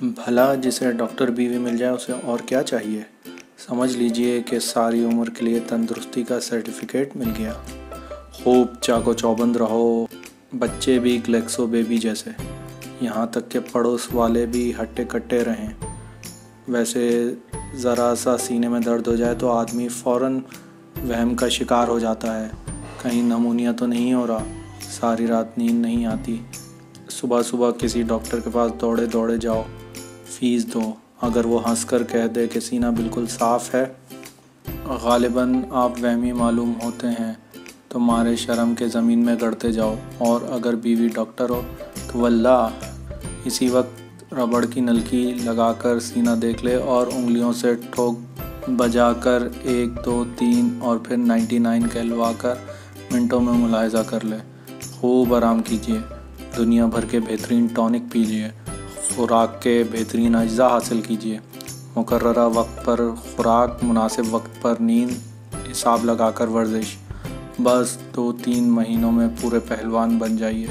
भला जिसे डॉक्टर बीवी मिल जाए उसे और क्या चाहिए। समझ लीजिए कि सारी उम्र के लिए तंदुरुस्ती का सर्टिफिकेट मिल गया। खूब चाको चौबंद रहो, बच्चे भी ग्लेक्सो बेबी जैसे, यहाँ तक के पड़ोस वाले भी हट्टे कट्टे रहें। वैसे ज़रा सा सीने में दर्द हो जाए तो आदमी फ़ौरन वहम का शिकार हो जाता है, कहीं नमूनिया तो नहीं हो रहा, सारी रात नींद नहीं आती। सुबह सुबह किसी डॉक्टर के पास दौड़े दौड़े जाओ, फीस दो। अगर वो हंसकर कह दे कि सीना बिल्कुल साफ़ है, गालिबन आप वहमी मालूम होते हैं, तो मारे शर्म के ज़मीन में गड़ते जाओ। और अगर बीवी डॉक्टर हो तो वल्लाह इसी वक्त रबड़ की नलकी लगाकर सीना देख ले और उंगलियों से ठोक बजाकर 1 2 3 और फिर 99 कहलवा कर मिनटों में मुलाहिजा कर ले। खूब आराम कीजिए, दुनिया भर के बेहतरीन टॉनिक पीजिए, खुराक के बेहतरीन अज्जा हासिल कीजिए, मुकर्ररा वक्त पर खुराक, मुनासिब वक्त पर नींद, हिसाब लगाकर वर्जिश। बस 2-3 महीनों में पूरे पहलवान बन जाइए।